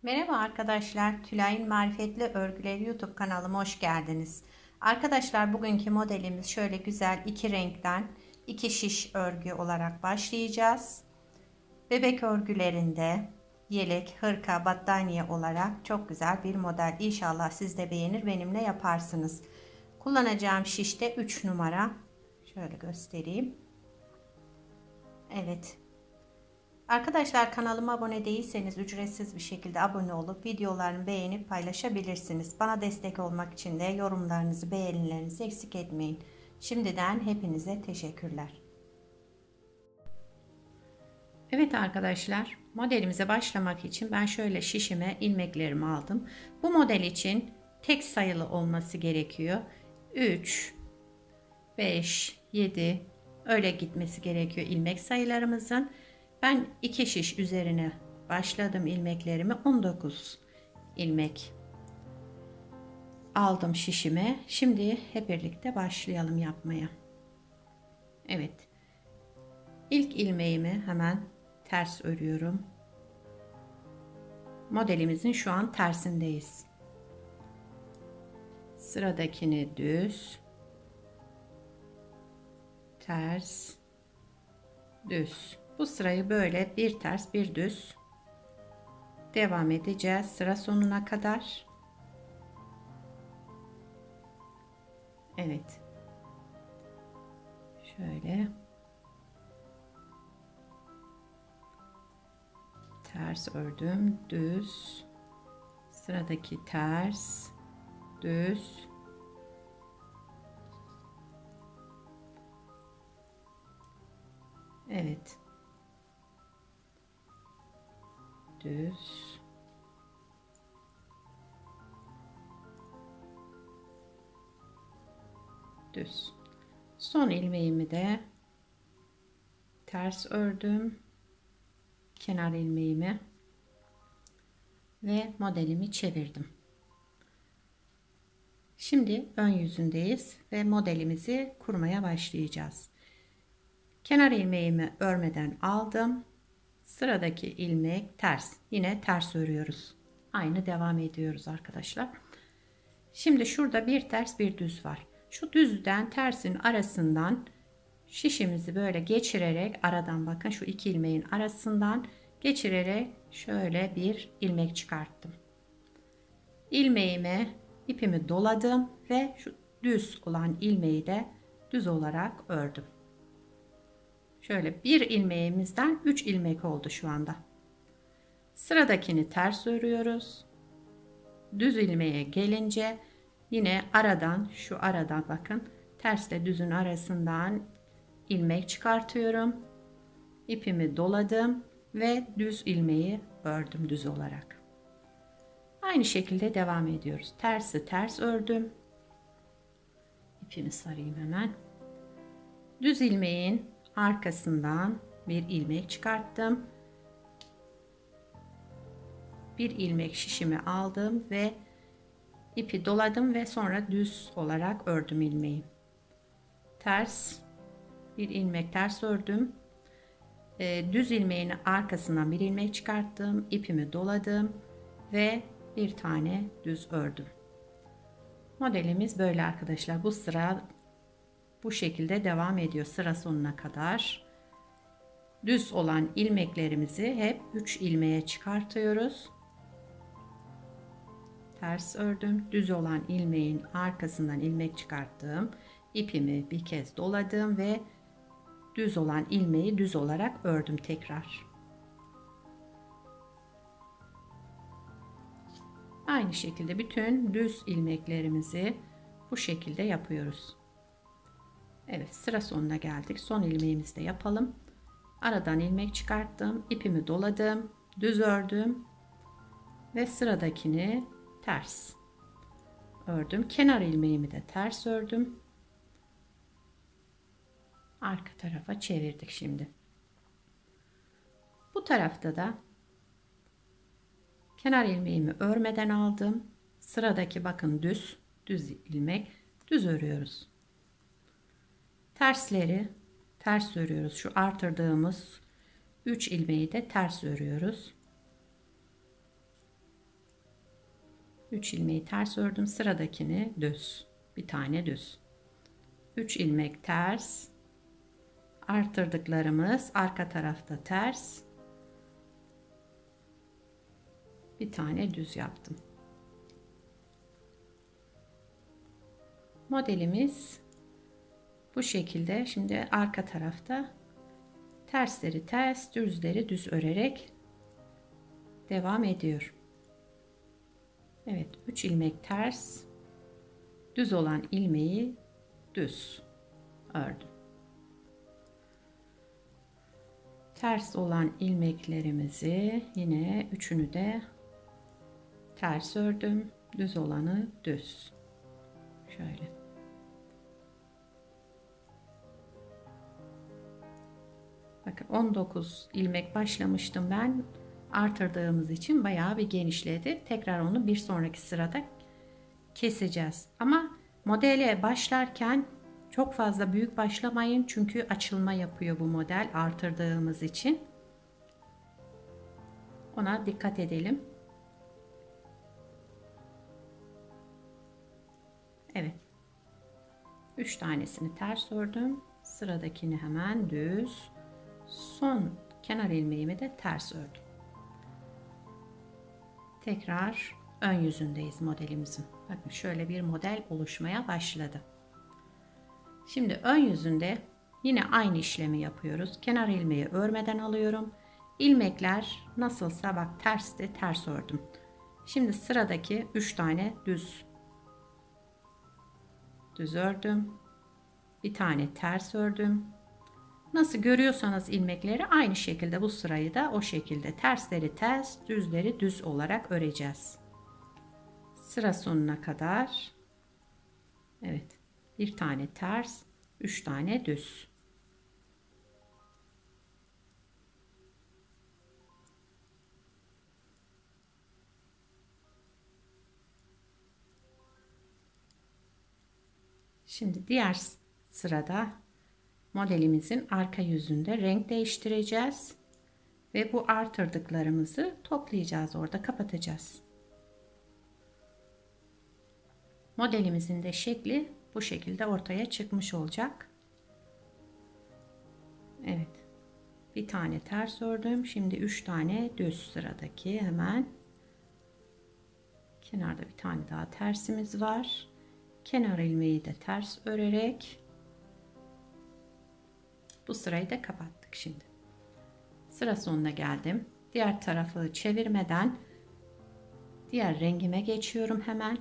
Merhaba arkadaşlar, Tülay'ın Marifetli Örgüleri YouTube kanalıma hoş geldiniz. Arkadaşlar bugünkü modelimiz şöyle güzel iki renkten iki şiş örgü olarak başlayacağız. Bebek örgülerinde yelek, hırka, battaniye olarak çok güzel bir model. İnşallah siz de beğenir, benimle yaparsınız. Kullanacağım şişte 3 numara. Şöyle göstereyim. Evet. Arkadaşlar kanalıma abone değilseniz ücretsiz bir şekilde abone olup videolarımı beğenip paylaşabilirsiniz. Bana destek olmak için de yorumlarınızı, beğenilerinizi eksik etmeyin. Şimdiden hepinize teşekkürler. Evet arkadaşlar, modelimize başlamak için ben şöyle şişime ilmeklerimi aldım. Bu model için tek sayılı olması gerekiyor. 3, 5, 7 öyle gitmesi gerekiyor ilmek sayılarımızın. Ben 2 şiş üzerine başladım ilmeklerimi. 19 ilmek aldım şişime. Şimdi hep birlikte başlayalım yapmaya. Evet. İlk ilmeğimi hemen ters örüyorum. Modelimizin şu an tersindeyiz. Sıradakini düz, ters, düz. Bu sırayı böyle bir ters bir düz devam edeceğiz sıra sonuna kadar. Evet. Şöyle ters ördüm, düz, sıradaki ters, düz, evet, düz, düz. Son ilmeğimi de ters ördüm, kenar ilmeğimi ve modelimi çevirdim. Şimdi ön yüzündeyiz ve modelimizi kurmaya başlayacağız. Kenar ilmeğimi örmeden aldım. Sıradaki ilmek ters. Yine ters örüyoruz. Aynı devam ediyoruz arkadaşlar. Şimdi şurada bir ters bir düz var. Şu düzden tersin arasından şişimizi böyle geçirerek aradan bakın şu iki ilmeğin arasından geçirerek şöyle bir ilmek çıkarttım. İlmeğime ipimi doladım ve şu düz olan ilmeği de düz olarak ördüm. Şöyle bir ilmeğimizden 3 ilmek oldu şu anda. Sıradakini ters örüyoruz. Düz ilmeğe gelince yine aradan şu aradan bakın tersle düzün arasından ilmek çıkartıyorum. İpimi doladım ve düz ilmeği ördüm düz olarak. Aynı şekilde devam ediyoruz. Tersi ters ördüm. İpimi sarayım hemen. Düz ilmeğin arkasından bir ilmek çıkarttım. Bir ilmek şişimi aldım ve ipi doladım ve sonra düz olarak ördüm ilmeği. Ters bir ilmek ters ördüm. Düz ilmeğin arkasından bir ilmek çıkarttım. İpimi doladım ve bir tane düz ördüm. Modelimiz böyle arkadaşlar. Bu sıra bu şekilde devam ediyor sıra sonuna kadar. Düz olan ilmeklerimizi hep 3 ilmeğe çıkartıyoruz. Ters ördüm. Düz olan ilmeğin arkasından ilmek çıkarttım. İpimi bir kez doladım ve düz olan ilmeği düz olarak ördüm tekrar. Aynı şekilde bütün düz ilmeklerimizi bu şekilde yapıyoruz. Evet, sıra sonuna geldik. Son ilmeğimizi de yapalım. Aradan ilmek çıkarttım. İpimi doladım. Düz ördüm. Ve sıradakini ters ördüm. Kenar ilmeğimi de ters ördüm. Arka tarafa çevirdik şimdi. Bu tarafta da kenar ilmeğimi örmeden aldım. Sıradaki bakın düz ilmek düz örüyoruz. Tersleri ters örüyoruz. Şu artırdığımız 3 ilmeği de ters örüyoruz. 3 ilmeği ters ördüm. Sıradakini düz. Bir tane düz. 3 ilmek ters. Artırdıklarımız arka tarafta ters. Bir tane düz yaptım. Modelimiz bu şekilde. Şimdi arka tarafta tersleri ters, düzleri düz örerek devam ediyor. Evet, 3 ilmek ters, düz olan ilmeği düz ördüm. Ters olan ilmeklerimizi yine üçünü de ters ördüm. Düz olanı düz. Şöyle. Bakın 19 ilmek başlamıştım ben. Artırdığımız için bayağı bir genişledi. Tekrar onu bir sonraki sırada keseceğiz. Ama modele başlarken çok fazla büyük başlamayın. Çünkü açılma yapıyor bu model artırdığımız için. Ona dikkat edelim. Evet. 3 tanesini ters ördüm. Sıradakini hemen düz. Son kenar ilmeğimi de ters ördüm. Tekrar ön yüzündeyiz modelimizin. Bakın şöyle bir model oluşmaya başladı. Şimdi ön yüzünde yine aynı işlemi yapıyoruz. Kenar ilmeği örmeden alıyorum. İlmekler nasılsa bak tersti, ters ördüm. Şimdi sıradaki 3 tane düz ördüm. Bir tane ters ördüm. Nasıl görüyorsanız ilmekleri aynı şekilde bu sırayı da o şekilde tersleri ters, düzleri düz olarak öreceğiz. Sıra sonuna kadar. Evet. Bir tane ters, 3 tane düz. Şimdi diğer sırada modelimizin arka yüzünde renk değiştireceğiz ve bu artırdıklarımızı toplayacağız, orada kapatacağız. Modelimizin de şekli bu şekilde ortaya çıkmış olacak. Evet. Bir tane ters ördüm. Şimdi 3 tane düz sıradaki hemen. Kenarda bir tane daha tersimiz var. Kenar ilmeği de ters örerek bu sırayı da kapattık şimdi. Sıra sonuna geldim. Diğer tarafı çevirmeden diğer rengime geçiyorum hemen.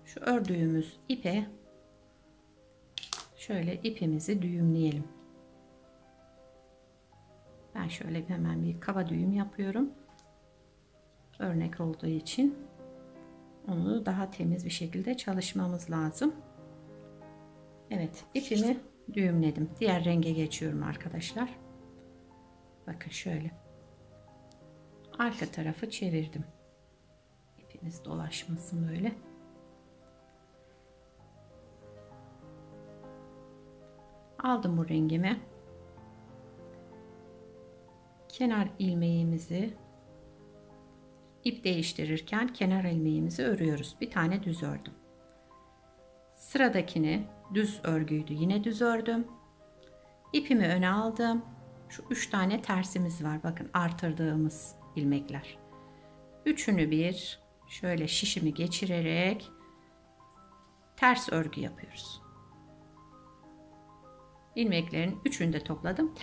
Şu ördüğümüz ipe şöyle ipimizi düğümleyelim. Ben şöyle hemen bir kaba düğüm yapıyorum. Örnek olduğu için onu daha temiz bir şekilde çalışmamız lazım. Evet, ipimi düğümledim. Diğer renge geçiyorum arkadaşlar. Bakın şöyle. Arka tarafı çevirdim. İpimiz dolaşmasın böyle. Aldım bu rengimi. Kenar ilmeğimizi ip değiştirirken kenar ilmeğimizi örüyoruz. Bir tane düz ördüm. Sıradakini düz örgüydü. Yine düz ördüm. İpimi öne aldım. Şu 3 tane tersimiz var. Bakın artırdığımız ilmekler. Üçünü bir şöyle şişimi geçirerek ters örgü yapıyoruz. İlmeklerin üçünü de topladım.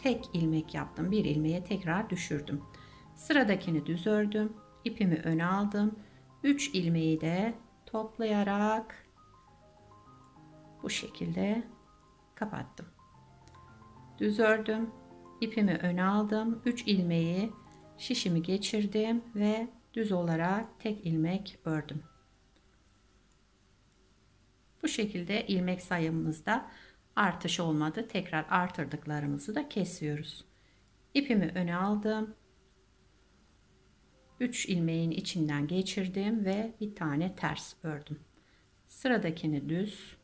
Tek ilmek yaptım. Bir ilmeğe tekrar düşürdüm. Sıradakini düz ördüm. İpimi öne aldım. 3 ilmeği de toplayarak bu şekilde kapattım. Düz ördüm. İpimi öne aldım. 3 ilmeği şişimi geçirdim ve düz olarak tek ilmek ördüm. Bu şekilde ilmek sayımızda artış olmadı. Tekrar artırdıklarımızı da kesiyoruz. İpimi öne aldım. 3 ilmeğin içinden geçirdim ve bir tane ters ördüm. Sıradakini düz,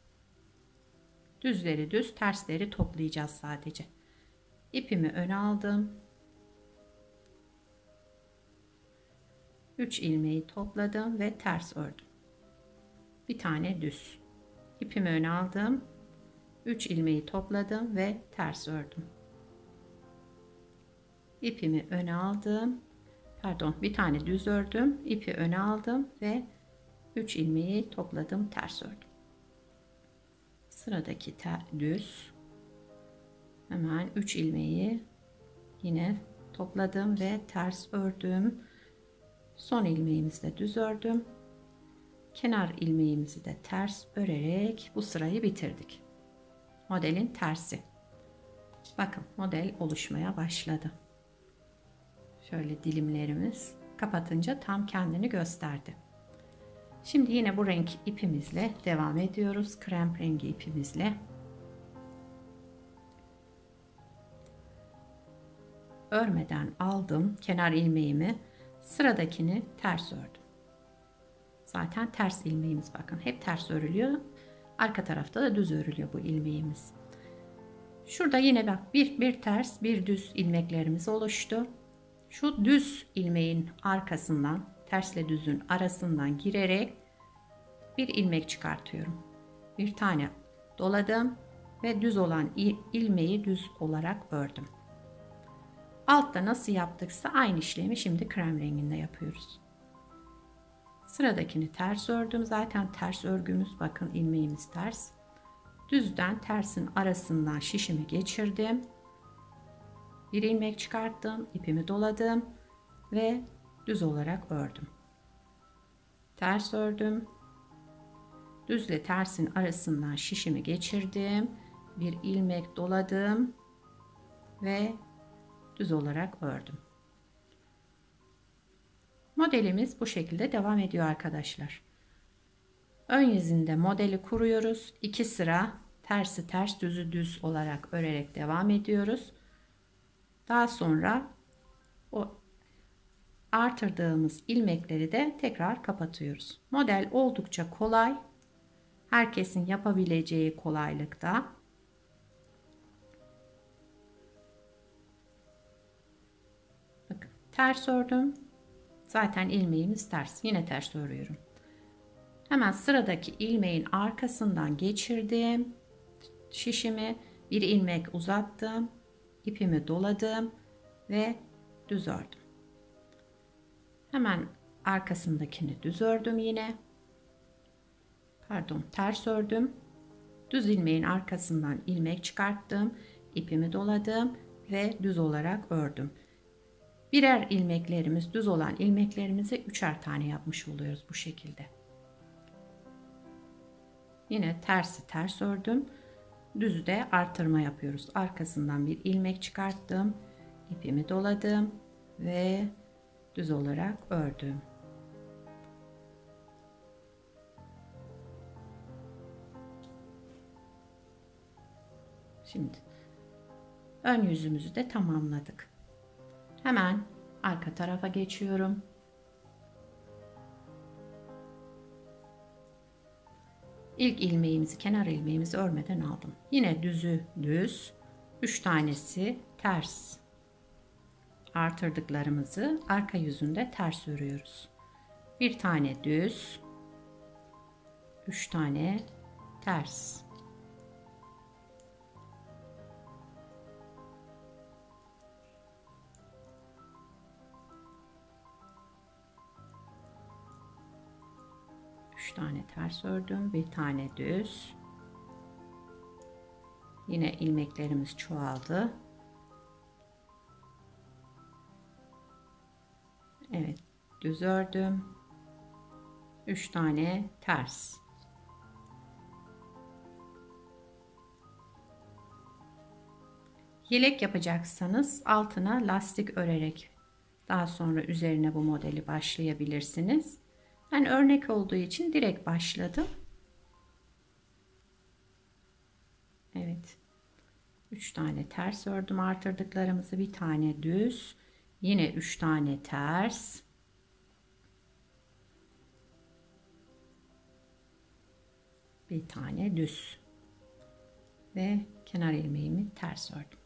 düzleri düz, tersleri toplayacağız sadece. İpimi öne aldım. 3 ilmeği topladım ve ters ördüm. Bir tane düz. İpimi öne aldım. 3 ilmeği topladım ve ters ördüm. İpimi öne aldım. Pardon, bir tane düz ördüm. İpi öne aldım ve 3 ilmeği topladım, ters ördüm. Sıradaki düz. Hemen 3 ilmeği yine topladım ve ters ördüm. Son ilmeğimizi de düz ördüm. Kenar ilmeğimizi de ters örerek bu sırayı bitirdik. Modelin tersi. Bakın model oluşmaya başladı. Şöyle dilimlerimiz kapatınca tam kendini gösterdi. Şimdi yine bu renk ipimizle devam ediyoruz. Krem rengi ipimizle. Örmeden aldım kenar ilmeğimi. Sıradakini ters ördüm. Zaten ters ilmeğimiz, bakın hep ters örülüyor. Arka tarafta da düz örülüyor bu ilmeğimiz. Şurada yine bak bir ters bir düz ilmeklerimiz oluştu. Şu düz ilmeğin arkasından, tersle düzün arasından girerek bir ilmek çıkartıyorum. Bir tane doladım ve düz olan ilmeği düz olarak ördüm. Altta nasıl yaptıksa aynı işlemi şimdi krem renginde yapıyoruz. Sıradakini ters ördüm. Zaten ters örgümüz, bakın ilmeğimiz ters. Düzden tersin arasından şişimi geçirdim. Bir ilmek çıkarttım, ipimi doladım ve düz olarak ördüm. Ters ördüm. Düzle tersin arasından şişimi geçirdim. Bir ilmek doladım ve düz olarak ördüm. Modelimiz bu şekilde devam ediyor arkadaşlar. Ön yüzünde modeli kuruyoruz. 2 sıra tersi ters düzü düz olarak örerek devam ediyoruz. Daha sonra o artırdığımız ilmekleri de tekrar kapatıyoruz. Model oldukça kolay. Herkesin yapabileceği kolaylıkta. Bakın ters ördüm. Zaten ilmeğimiz ters. Yine ters örüyorum. Hemen sıradaki ilmeğin arkasından geçirdim. Şişimi bir ilmek uzattım. İpimi doladım ve düz ördüm. Hemen arkasındakini düz ördüm yine. Pardon, ters ördüm. Düz ilmeğin arkasından ilmek çıkarttım. İpimi doladım ve düz olarak ördüm. Birer ilmeklerimiz, düz olan ilmeklerimizi 3'er tane yapmış oluyoruz bu şekilde. Yine tersi ters ördüm. Düzü de artırma yapıyoruz. Arkasından bir ilmek çıkarttım. İpimi doladım ve düz olarak ördüm. Şimdi ön yüzümüzü de tamamladık. Hemen arka tarafa geçiyorum. İlk ilmeğimizi, kenar ilmeğimizi örmeden aldım. Yine düzü düz, 3 tanesi ters. Artırdıklarımızı arka yüzünde ters örüyoruz. Bir tane düz, 3 tane ters. Tane ters ördüm, bir tane düz. Yine ilmeklerimiz çoğaldı. Evet, düz ördüm. 3 tane ters. Yelek yapacaksanız altına lastik örerek daha sonra üzerine bu modeli başlayabilirsiniz. Ben örnek olduğu için direkt başladım. Evet. 3 tane ters ördüm artırdıklarımızı, bir tane düz, yine 3 tane ters. Bir tane düz ve kenar ilmeğimi ters ördüm.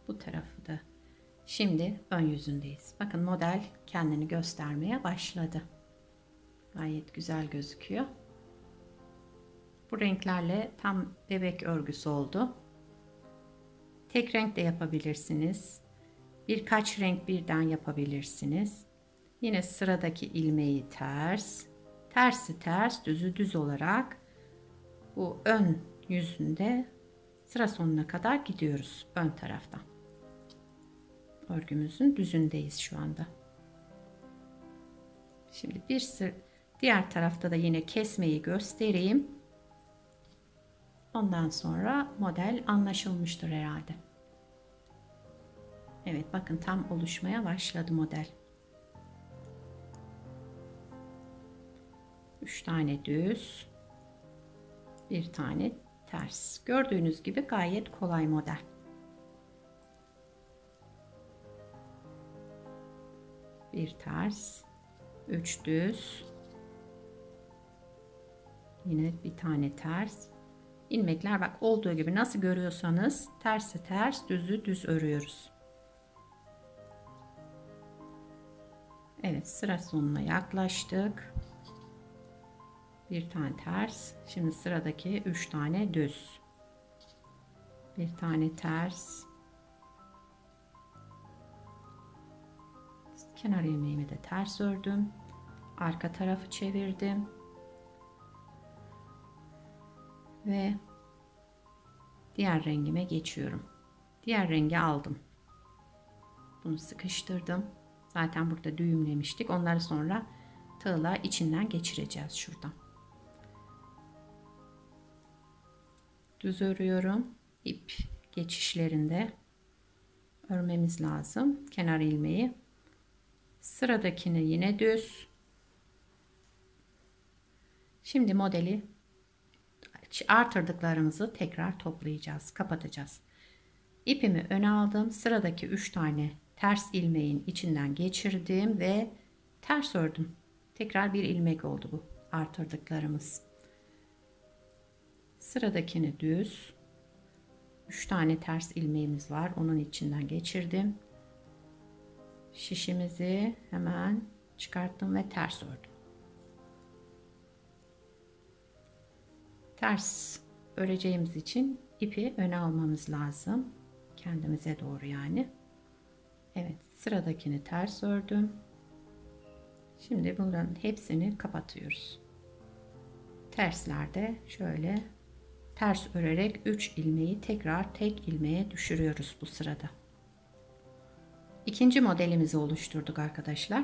Bu tarafı da Şimdi ön yüzündeyiz. Bakın model kendini göstermeye başladı. Gayet güzel gözüküyor. Bu renklerle tam bebek örgüsü oldu. Tek renk de yapabilirsiniz. Birkaç renk birden yapabilirsiniz. Yine sıradaki ilmeği ters, tersi ters, düzü düz olarak bu ön yüzünde sıra sonuna kadar gidiyoruz ön taraftan. Örgümüzün düzündeyiz şu anda. Şimdi diğer tarafta da yine kesmeyi göstereyim. Ondan sonra model anlaşılmıştır herhalde. Evet, bakın tam oluşmaya başladı model. 3 tane düz, bir tane ters. Gördüğünüz gibi gayet kolay model. Bir ters, 3 düz, yine bir tane ters. İlmekler bak olduğu gibi nasıl görüyorsanız tersi ters, düzü düz örüyoruz. Evet, sıra sonuna yaklaştık. Bir tane ters. Şimdi sıradaki 3 tane düz. Bir tane ters. Kenar ilmeğimi de ters ördüm. Arka tarafı çevirdim. Ve diğer rengime geçiyorum. Diğer rengi aldım. Bunu sıkıştırdım. Zaten burada düğümlemiştik. Onları sonra tığla içinden geçireceğiz şuradan. Düz örüyorum. İp geçişlerinde örmemiz lazım. Kenar ilmeği. Sıradakini yine düz. Şimdi modeli artırdıklarımızı tekrar toplayacağız. Kapatacağız. İpimi öne aldım. Sıradaki 3 tane ters ilmeğin içinden geçirdim ve ters ördüm. Tekrar bir ilmek oldu bu artırdıklarımız. Sıradakini düz. 3 tane ters ilmeğimiz var. Onun içinden geçirdim. Şişimizi hemen çıkarttım ve ters ördüm. Ters öreceğimiz için ipi öne almamız lazım. Kendimize doğru yani. Evet, sıradakini ters ördüm. Şimdi bunların hepsini kapatıyoruz. Terslerde şöyle ters örerek 3 ilmeği tekrar tek ilmeğe düşürüyoruz bu sırada. İkinci modelimizi oluşturduk arkadaşlar.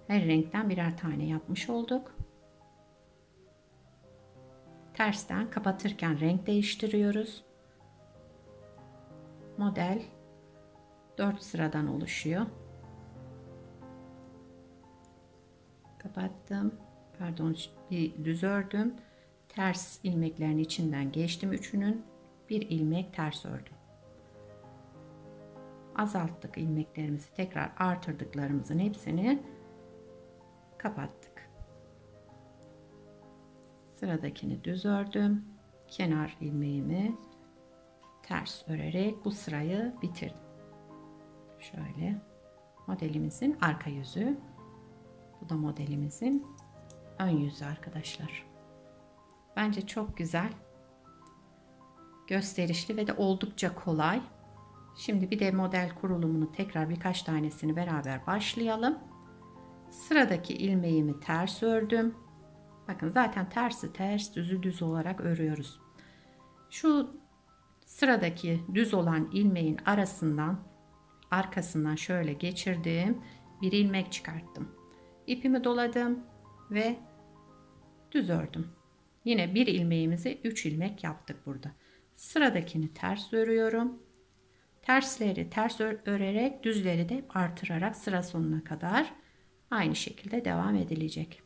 Her renkten birer tane yapmış olduk. Tersten kapatırken renk değiştiriyoruz. Model 4 sıradan oluşuyor. Kapattım. Pardon, bir düz ördüm. Ters ilmeklerin içinden geçtim üçünün. Bir ilmek ters ördüm. Azalttık ilmeklerimizi, tekrar artırdıklarımızın hepsini kapattık. Sıradakini düz ördüm. Kenar ilmeğimi ters örerek bu sırayı bitirdim. Şöyle modelimizin arka yüzü. Bu da modelimizin ön yüzü arkadaşlar. Bence çok güzel, gösterişli ve de oldukça kolay. Şimdi bir de model kurulumunu tekrar birkaç tanesini beraber başlayalım. Sıradaki ilmeğimi ters ördüm. Bakın zaten tersi ters, düzü düz olarak örüyoruz. Şu sıradaki düz olan ilmeğin arkasından şöyle geçirdim. Bir ilmek çıkarttım. İpimi doladım ve düz ördüm. Yine bir ilmeğimizi 3 ilmek yaptık burada. Sıradakini ters örüyorum. Tersleri ters örerek düzleri de artırarak sıra sonuna kadar aynı şekilde devam edilecek.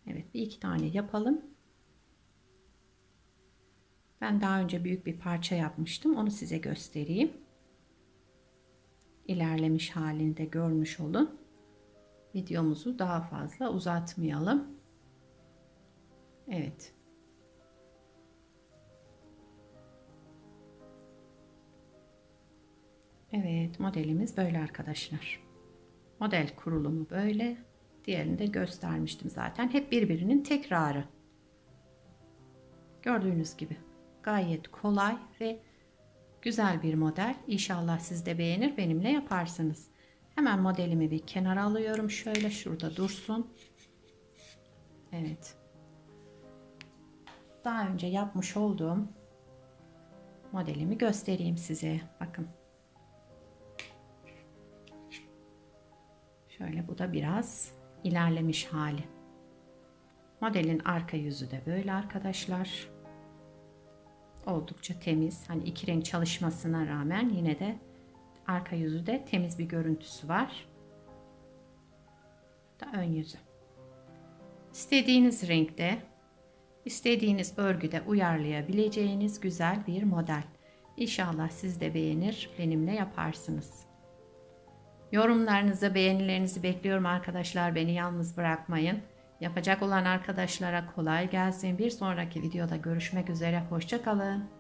Evet, bir iki tane yapalım. Ben daha önce büyük bir parça yapmıştım. Onu size göstereyim. İlerlemiş halini de görmüş olun. Videomuzu daha fazla uzatmayalım. Evet. Evet, modelimiz böyle arkadaşlar. Model kurulumu böyle. Diğerini de göstermiştim zaten. Hep birbirinin tekrarı. Gördüğünüz gibi gayet kolay ve güzel bir model. İnşallah siz de beğenir, benimle yaparsınız. Hemen modelimi bir kenara alıyorum. Şöyle şurada dursun. Evet. Daha önce yapmış olduğum modelimi göstereyim size. Bakın. Şöyle, bu da biraz ilerlemiş hali. Modelin arka yüzü de böyle arkadaşlar. Oldukça temiz. Hani iki renk çalışmasına rağmen yine de arka yüzü de temiz bir görüntüsü var. Da ön yüzü. İstediğiniz renkte, istediğiniz örgüde uyarlayabileceğiniz güzel bir model. İnşallah siz de beğenir, benimle yaparsınız. Yorumlarınızı, beğenilerinizi bekliyorum arkadaşlar. Beni yalnız bırakmayın. Yapacak olan arkadaşlara kolay gelsin. Bir sonraki videoda görüşmek üzere. Hoşça kalın.